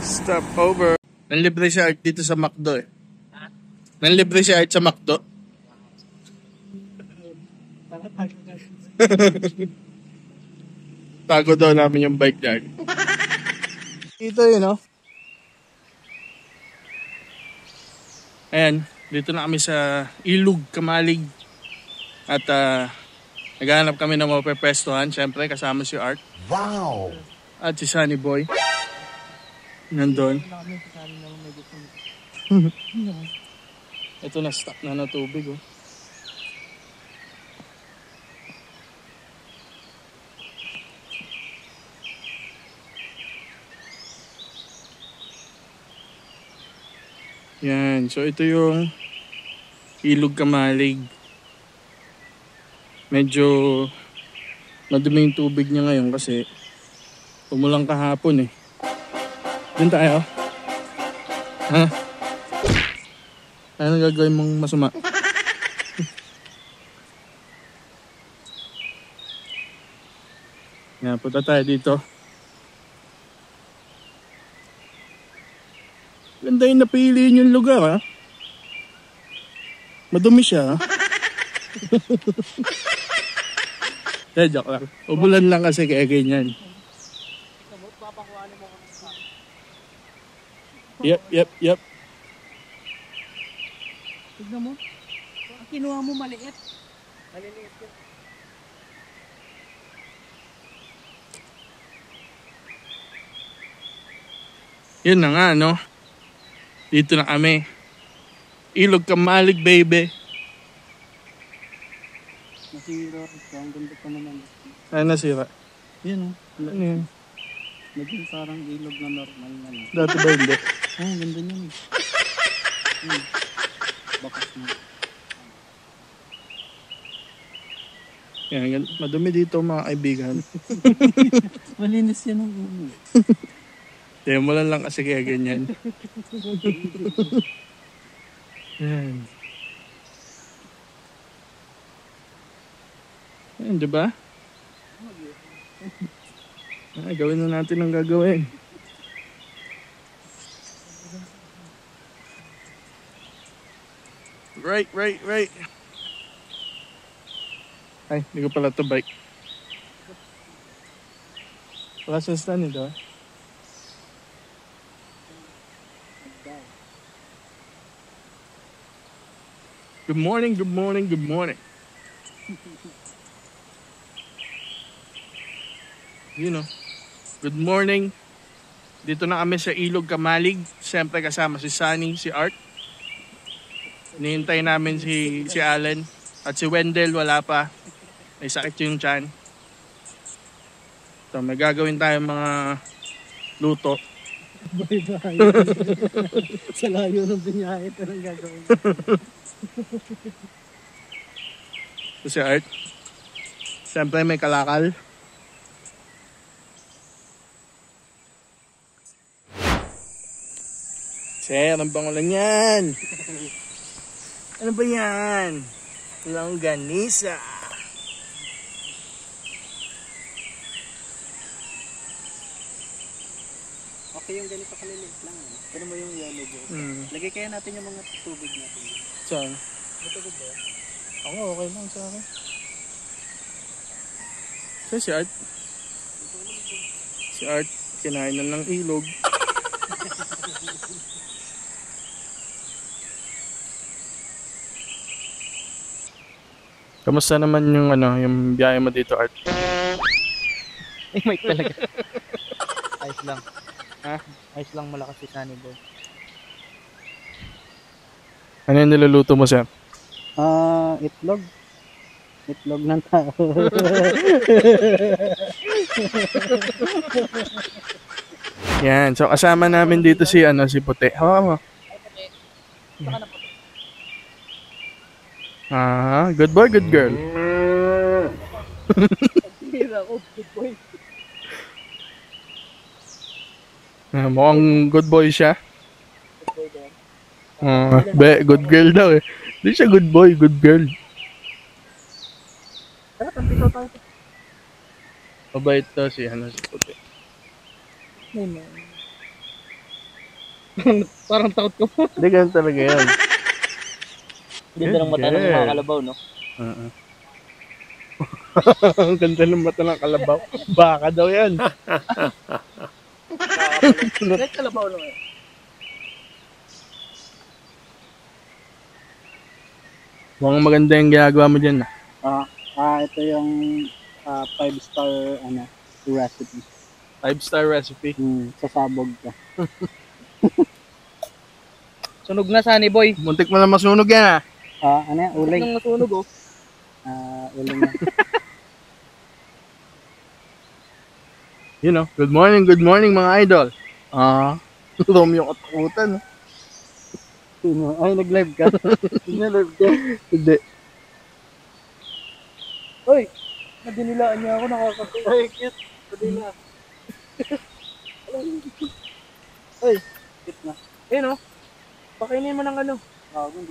Stop over. Nanlibre si Art dito sa McDo eh. Nanlibre si Art sa McDo. Tago daw namin yung bike niya. Dito yun, no? Ayan, dito na kami sa Ilog, Kamalig. At naghahanap kami ng mapepwestuhan. Siyempre, kasama si Art. Wow! At si Sunny Boy. Nandun. Ito na, stuck na tubig, oh. Yan, so ito yung Ilog Kamalig. Medyo madumi yung tubig niya ngayon kasi umulang kahapon eh. Doon tayo. Ha? Ano gagawin mong masama? Yan, punta tayo dito. Ganda yung napiliin yung lugar, ha? Madumi siya, ha? Joke lang. Umulan lang kasi kaya ganyan. Yep. Tignan mo. Ang kinuha mo maliit. Maliliit yun. Yun na nga, no? Dito na kami. Ilog Kamalig, baby. Nasira. Ang ganda pa naman. Ay, nasira. Yan o. Ano yun? Naging parang ilog na normal na. Dati ba hindi? Oh, ganda niyan. Bakas na. Yan, madumi dito mga kaibigan. Malinis yan ang ulo. Umulan lang kasi kaya ganyan. Yan. Yan, diba? Gawin na natin ang gagawin. Right. Ay, hindi ko pala ito bike. Wala sa stand nito. Good morning. You know, good morning. Dito na kami sa Ilog Kamalig. Siyempre kasama si Sunny, si Art. Hinihintay namin si Allen. At si Wendell wala pa. May sakit yung tiyan. So may gagawin tayong mga luto. Sa layo ng binyahe ito nang gagawin. So si Art. Siyempre may kalakal. Sir, ang bango lang yan. Ano ba yan? Longganisa. Okay yung ganito kaliliit lang. Pero mo yung yellow ball. Lagay kaya natin yung mga tubig natin. Saan? May tubig ba? Ako okay lang sa akin. So si Art. Si Art, kinain na ng ilog. Kamusta naman yung biyahe mo dito, Art? Ay, mic talaga. Ayos lang. Ha? Ayos lang, malakas si Sunny Boy. Ano yung niluluto mo, Sir? Itlog. Itlog ng tao. Yan, so kasama namin dito si Puti. Hawa mo. Good boy, good girl. Good boy. Mukhang good boy siya. Good girl daw eh. Hindi siya good boy, good girl. Tara, tampito tayo. Mabait daw si Puti. Parang takot ka po. Hindi, ganun talaga yan. Ganda ng mata ng mga kalabaw, no? Ang ganda ng mata ng kalabaw. Baka daw yan. Kahit kalabaw, no? Mukhang maganda yung ginagawa mo dyan. Ito yung 5-star recipe. 5-star recipe. Sasabog ka. Sunog na, Sunny Boy. Muntik mo na masunog yan Uling. Muntik masunog, oh. Uling na. You know, good morning mga idol. Romeo katakutan. Ay, nag-live ka? Nag-live ka? Hindi. Uy! Nadinilaan niya ako, nakakapit. Ay, cute. Nadila. Uy, cute na. No? Pakainin mo ng ano.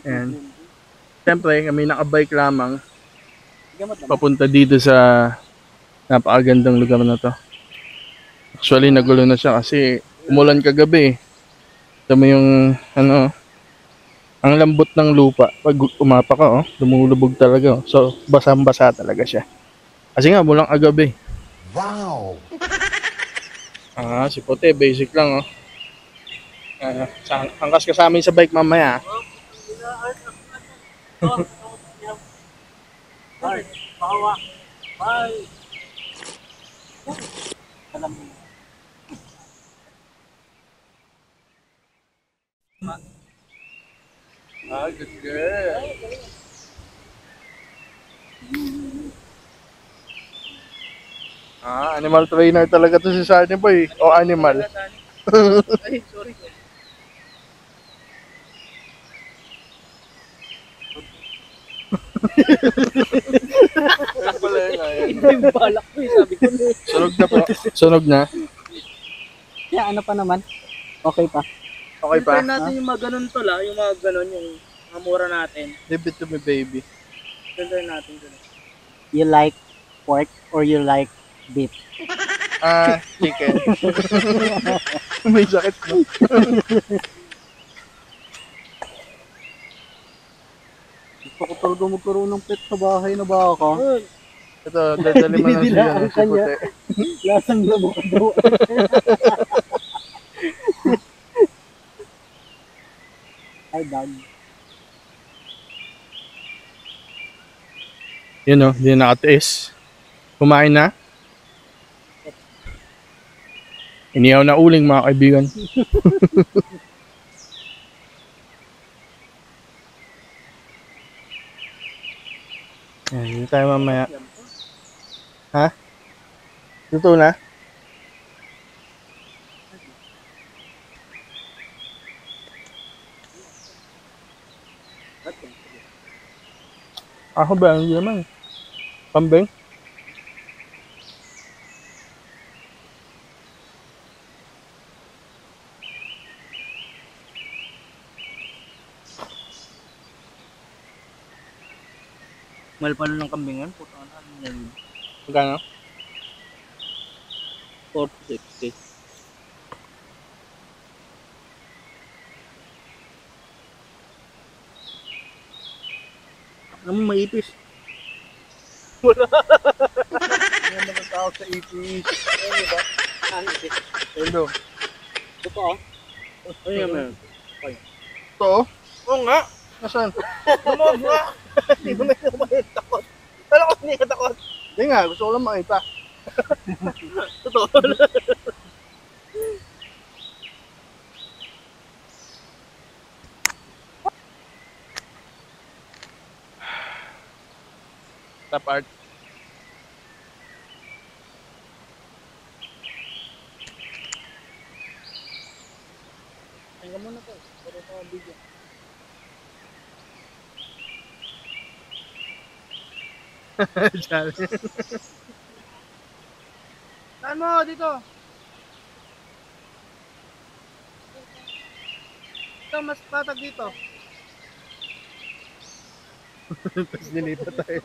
And, siyempre, kami nakabike lamang. Papunta dito sa napakagandang lugar na to. Actually, nagulo na siya kasi umulan kagabi. Ito mo yung, ang lambot ng lupa. Pag umapa ka, lumulubog talaga. So, basang-basa talaga siya. Kasi nga, mulang agabi. Wow! Si Puti, basic lang, hangkas ka sa amin sa bike mamaya. Ay, bawa. Ay. Alam mo. Good girl. Animal trainer talaga to si Sunny Boy. O animal. Ay, sorry. Hindi balak ko, sabi ko. Sunog na po. Sunog na. Ano pa naman? Okay pa. Okay pa? Filter natin yung mga ganun tol, yung mga ganun, yung mga mura natin. Give it to me, baby. Filter natin ganun. You like pork or you like beef? Chicken. May sakit mo. Gusto ko talaga magkaroon ng pet sa bahay na baka. Ito, dadali mo na siya si Puti. Lasang labo ka daw. Ay, dog. Yun hindi na nakatiis. Kumain na. Inihaw na uling mga kaibigan. Hindi tayo mamaya. Luto na? Ako ba? Hindi naman. Pambing? Mahal pa ng kambingan. Puto na. Magkano? 460. Ano mo maipis? Wala. Hindi naman ang tao sa ipis. Ano ba? Ano ipis? Hello. Ito oh. Ano yung meron? Ito? Oo nga. Nasaan? Lumog nga. Hindi ko na takot. Alam ko hindi ka takot. Hindi nga, gusto ko lang makita. Totoo. Top art. Tingnan mo na po. Pero ito ang video. Saan mo? Dito. Ito, mas patag dito. Tapos nilipat tayo.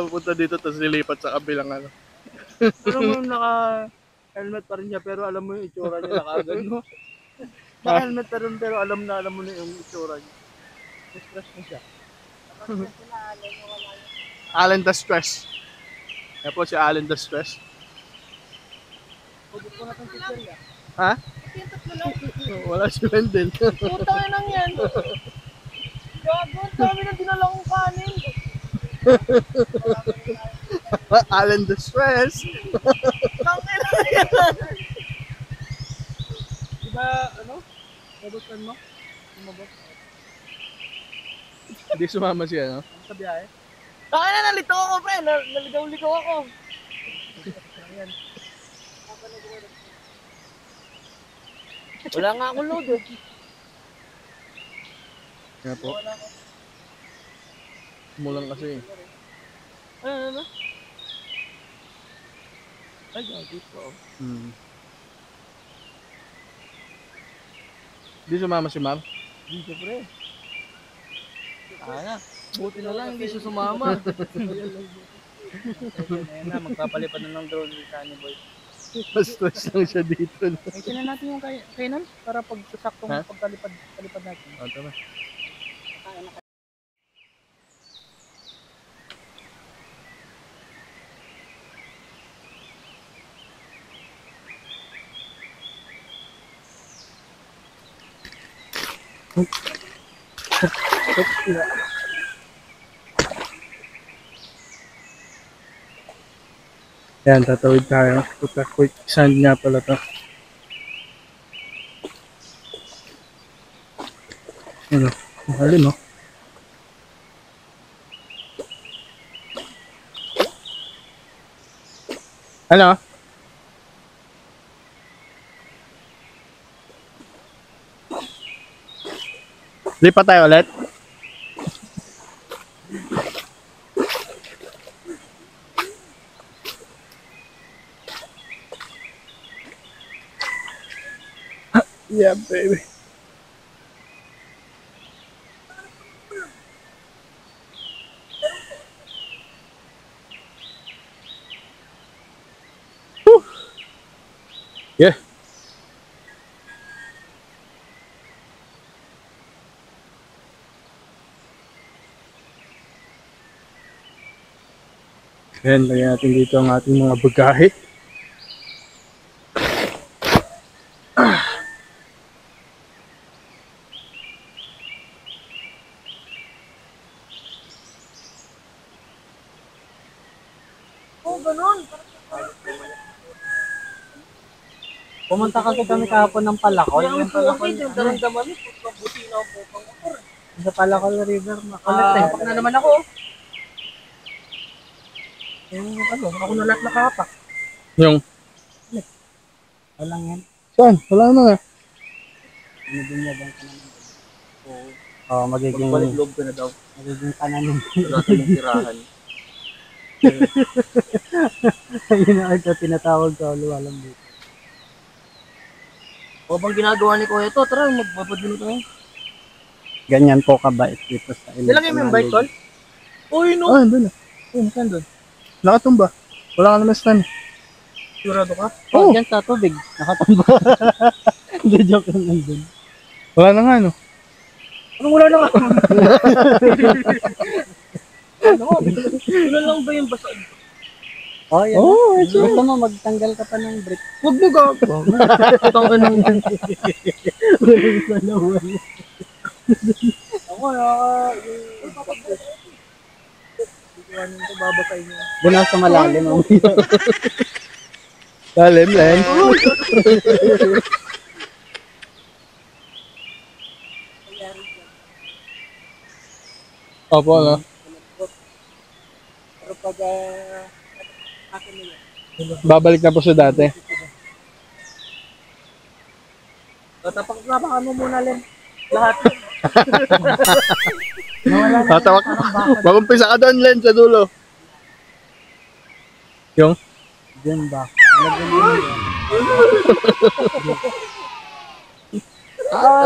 Punta dito tapos nilipat sa kabilang ano. Pero mo Helmet pa rin siya pero alam mo yung itsura niya na kagad mo. Naka-helmet pa rin pero alam mo na yung itsura niya. Stress na siya. Alan the Stress. Yan po si Alan the Stress. Pagod ko na itong teacher niya. Ha? Tatlo lang. Wala si Wendell. Putang ina yan. Gago, ang dami na dinala kong kanin. Alan the Stress. Tangin na yan. Diba, ano? Nabutan mo? Sumabot. Hindi sumama siya, no? Sa biyahe? Tangin na, nalito ako pre. Naligaw-ligaw ako. Ayan. Wala nga akong load eh. Yan po. Mulang kasi. Ano? Ay, gagit po. Hindi sumama si Mar. Hindi siya, pre. Ana, buti na lang hindi siya sumama. Ayan na, magpapalipad na ng drone si Sunny Boy. Mas-stress lang siya dito. No? Ayun na natin yung kainan para pag sasaktong Ha? pagkalipad natin. O, tama. Yan, tatawid tayo. Puta, quick sand nga pala to. Ano? Mahalim, oh. Ano? Lipat tayo ulit? Yeah, baby. Whew. Yeah. Ayan, lagyan natin dito ang ating mga bagahe. Oh, ganun. Pumunta kasi kami kahapon ng Palakol. Kaya ang po kasi yung daramdaman mo. Mabuti na ako pang motor. Sa Palakol River, makalat Kapak na naman ako. Yung ano, ako na lahat nakapak. Yung, Walang yan. saan? Wala na nga. Binibinyagan ka naman. Oo, magiging... Balik loob ka na daw. Magiging kanan yung... Wala ka mong tirahan. Ayun na ito, tinatawag ka, luwalang dito. O bang ginagawa ni Kuya to? Tara, magpapadino tayo. Ganyan po kabait dito sa Ilocos. Nilagay mo yung bike call? Uy, no. Ah, doon na. Saan doon? Nakatumba. Wala ka naman stand. Sigurado ka? Oh, dyan sa tubig. Nakatumba. Hindi, joke lang nandun. Wala na nga, no? Anong wala na nga? Ano? Wala lang ba yung basa? Oh, yan. Oh, it's Gusto mo magtanggal ka pa ng brick. Huwag mo gago. Itong anong... Ako na... Ano ito, babasay niya. Doon ako sa malalim. Lalim, Len. Opo, no? Pero pag... akin nila. Babalik na po sa dati. Tapak-tapakan mo muna, Len. Lahat. Tatawak. Mag-umpisa ka doon, Len, sa dulo. Yung? Diyan ba?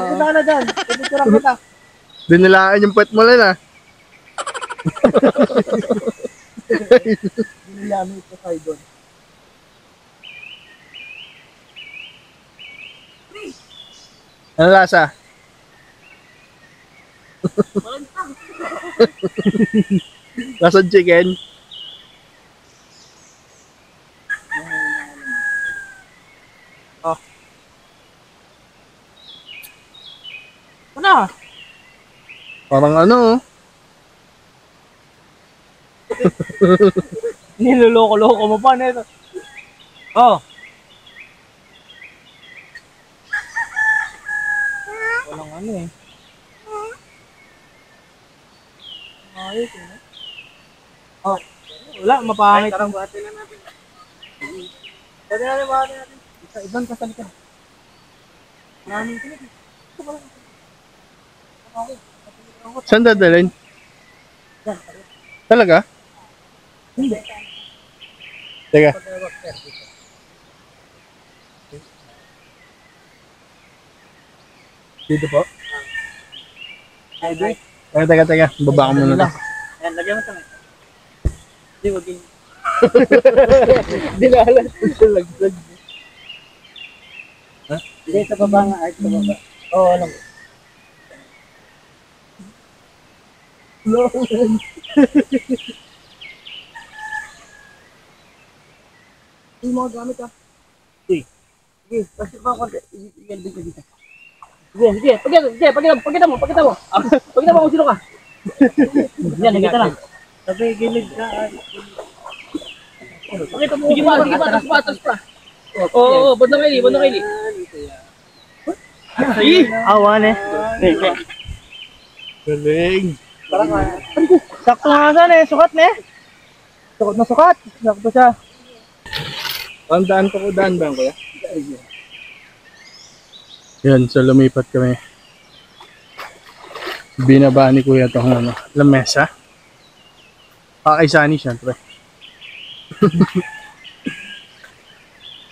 Punta ka na dyan. Pipicturean kita. Dinilaan yung puwet mo, Len, ah. Nilamit ko kayo doon. Ano lasa? Lasa chicken. Oh. Ano? Parang ano, oh. Niloloko-loko mo pa nito. Oh. Walang ano eh. Ayos eh. Oh. Wala, mapangit. Ay, tarang buhatin na natin. Buhatin natin. Ibang kasalita. Maraming sila. Saan dadalhin? Talaga? Hindi. Teka. Dito po? Teka. Baba ka muna to. Ayan, lagyan mo sa may. Hindi, wag yun. Dinalas ko siya laglag. Ha? Hindi, sa baba nga. Ay, sa baba. Oo, alam ko. Yung mga gamit ah. Sige. Sige, kasi pa konti. Igalbig ka dito. Sige. Pagkita mo. Pagkita mo kung sino ka. Yan, nakita lang. Sabi, gilid ka. Pakita mo. Sige pa, atas pa. Oo, bandang kaili. Ay, awan eh. Galing. Sakto nga saan eh, sukat na eh. Sukat na sukat. Sakto siya. Ang daan pa ko, daan ba kuya? Yan, so lumipat kami. Binaba ni kuya itong ano, lamesa. Kay Sunny, syempre.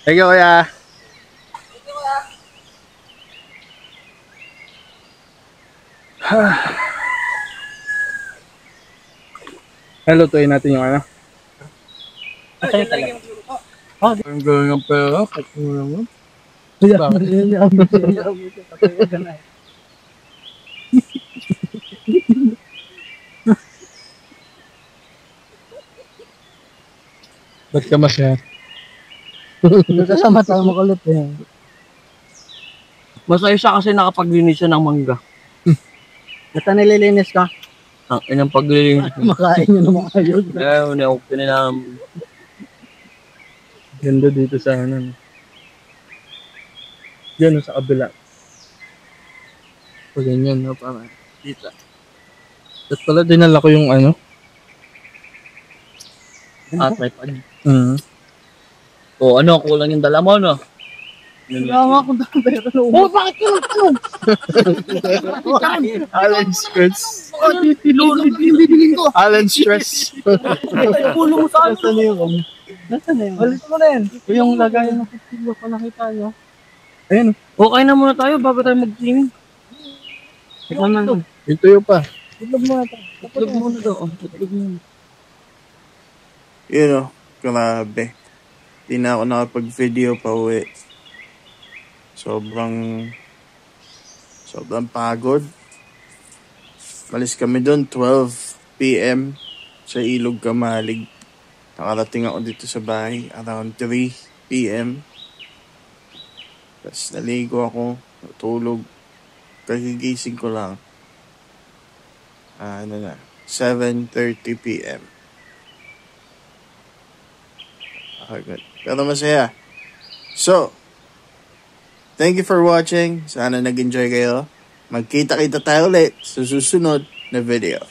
Thank you, kuya. Hello, tuloy natin yung ano. Asay ka lang. Ang gawin ng pera, pati mo naman. Ba't ka masaya? Kasama tayo makulit eh. Masaya siya kasi nakapaglinis siya ng mangga. Basta nililinis ka? Ang inang paglilinis. Makain nyo naman kayo. Ayaw, na-open na namin. Ganda dito sa ano. Diyan sa kabila. Pag ganyan, no? Para dito. At pala dinala ko yung ano. Tripod. Oh, ano, kulang yung dala mo, no? Wala akong dala. Oh, bakit ka nagtanong? Alan Stress. Bibiling ko. Alan Stress. Ulo mo sa ano? Nasaan na yung Nasaan na yun? Balit mo na yan. yung lagayan ng pagkilo pa nakita nyo. Ayun. Okay na muna tayo bago tayo mag-swimming. Ikaw na. Yung tuyo pa. Itlog muna tayo. Itlog muna daw. Itlog muna. Yun o, grabe. Di na ako nakapag-video pa uwi. Sobrang pagod. Malis kami doon 12 PM sa Ilog Kamalig. Nakarating ako dito sa bahay around 3 PM. Tapos naligo ako, natulog. Kagigising ko lang. 7:30 PM. Okay, good. Pero masaya. So, thank you for watching. Sana nag-enjoy kayo. Magkita-kita tayo ulit sa susunod na video.